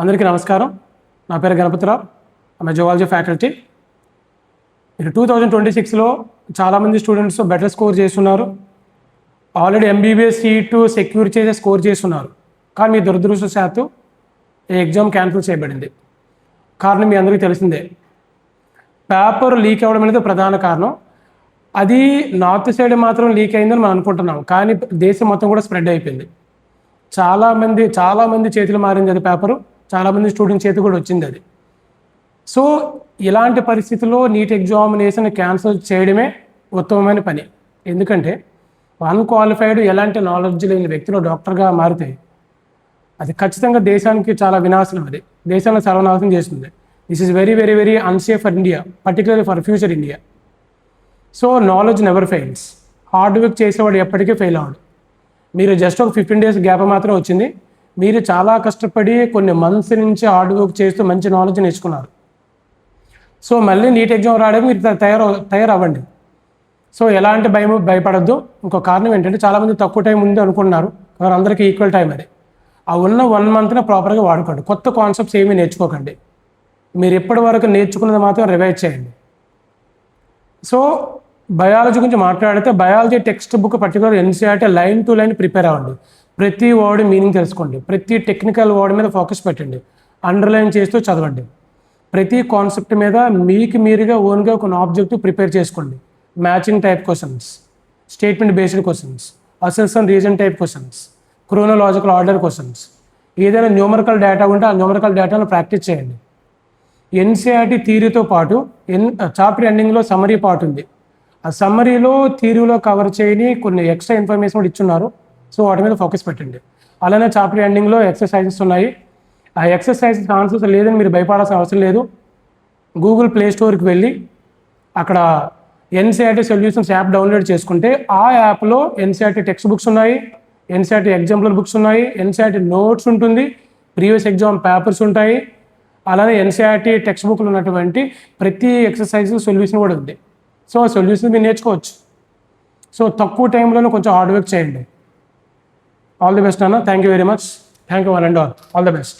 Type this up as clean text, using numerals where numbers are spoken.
అందరికీ నమస్కారం. నా పేరు గణపతిరావు. ఆమె జువాలజీ ఫ్యాకల్టీ. మీరు 2026లో చాలామంది స్టూడెంట్స్ బెటర్ స్కోర్ చేస్తున్నారు. ఆల్రెడీ ఎంబీబీఎస్ సీటు సెక్యూర్ చేసి స్కోర్ చేస్తున్నారు. కానీ మీ దురదృష్టవశాత్తు ఈ ఎగ్జామ్ క్యాన్సిల్ చేయబడింది. కారణం మీ అందరికీ తెలిసిందే. పేపర్ లీక్ అవ్వడం అనేది ప్రధాన కారణం. అది నార్త్ సైడ్ మాత్రం లీక్ అయిందని మనం అనుకుంటున్నాం, కానీ దేశం మొత్తం కూడా స్ప్రెడ్ అయిపోయింది. చాలామంది చేతులు మారింది అది పేపరు. చాలామంది స్టూడెంట్ చేతి కూడా వచ్చింది అది. సో ఇలాంటి పరిస్థితుల్లో నీట్ ఎగ్జామినేషన్ క్యాన్సిల్ చేయడమే ఉత్తమమైన పని. ఎందుకంటే అన్క్వాలిఫైడ్ ఎలాంటి నాలెడ్జ్ లేని వ్యక్తులు డాక్టర్గా మారితే అది ఖచ్చితంగా దేశానికి చాలా వినాశనం. అది దేశాన్ని సర్వనాశనం చేస్తుంది. This is very very very unsafe for India, particularly for future India. So knowledge never fails. Hard work చేసేవాడు ఎప్పటికీ ఫెయిల్ అవ్వడు. మీరు జస్ట్ ఒక 15 days గ్యాప్ మాత్రం వచ్చింది. మీరు చాలా కష్టపడి కొన్ని మంత్స్ నుంచి హార్డ్ వర్క్ చేస్తూ మంచి నాలెడ్జ్ నేర్చుకున్నారు. సో మళ్ళీ నీట్ ఎగ్జామ్ రావడానికి మీరు తయారవ్వండి. సో ఎలాంటి భయపడద్దు. ఇంకో కారణం ఏంటంటే చాలామంది తక్కువ టైం ఉంది అనుకుంటున్నారు, కానీ అందరికీ ఈక్వల్ టైం అది. ఆ ఉన్న 1 monthని ప్రాపర్గా వాడుకోండి. కొత్త కాన్సెప్ట్స్ ఏమీ నేర్చుకోకండి. మీరు ఎప్పటి వరకు నేర్చుకున్నది మాత్రం రివైజ్ చేయండి. సో బయాలజీ గురించి మాట్లాడితే biology text book particular NCERT line to line prepare అవ్వండి. ప్రతి వర్డ్ మీనింగ్ తెలుసుకోండి. ప్రతి టెక్నికల్ వర్డ్ మీద ఫోకస్ పెట్టండి. అండర్లైన్ చేస్తూ చదవండి. ప్రతి కాన్సెప్ట్ మీద మీరుగా ఓన్గా ఒక ఆబ్జెక్టివ్ ప్రిపేర్ చేసుకోండి. Matching type questions, statement based questions, assertion reason type questions, chronological order questions. ఏదైనా న్యూమరికల్ డేటా ఉంటే ఆ న్యూమరికల్ డేటాను ప్రాక్టీస్ చేయండి. ఎన్సీఆర్టీ థియరీతో పాటు చాప్టర్ ఎండింగ్లో సమ్మరీ పార్ట్ ఉంది. ఆ సమ్మరీలో థియరీలో కవర్ చేయని కొన్ని ఎక్స్ట్రా ఇన్ఫర్మేషన్ కూడా ఇచ్చున్నారు. సో వాటి మీద ఫోకస్ పెట్టండి. అలానే చాప్టర్ ఎండింగ్లో ఎక్సర్సైజెస్ ఉన్నాయి. ఆ ఎక్సర్సైజెస్ ఆన్సర్స్ లేదని మీరు భయపడాల్సిన అవసరం లేదు. గూగుల్ ప్లే స్టోర్కి వెళ్ళి అక్కడ ఎన్సీఆర్టీ సొల్యూషన్స్ యాప్ డౌన్లోడ్ చేసుకుంటే ఆ యాప్లో ఎన్సీఆర్టీ టెక్స్ట్ బుక్స్ ఉన్నాయి, ఎన్సీఆర్టీ ఎగ్జాంపుల్ బుక్స్ ఉన్నాయి, ఎన్సీఆర్టీ నోట్స్ ఉంటుంది, ప్రీవియస్ ఎగ్జామ్ పేపర్స్ ఉంటాయి. అలానే ఎన్సీఆర్టీ టెక్స్ట్ బుక్లో ఉన్నటువంటి ప్రతి ఎక్సర్సైజ్ సొల్యూషన్ కూడా ఉంది. సో సొల్యూషన్ మీరు నేర్చుకోవచ్చు. సో తక్కువ టైంలోనే కొంచెం హార్డ్ వర్క్ చేయండి. ఆల్ ది బెస్ట్ అన్న. Thank you very much. Thank you one and all the best.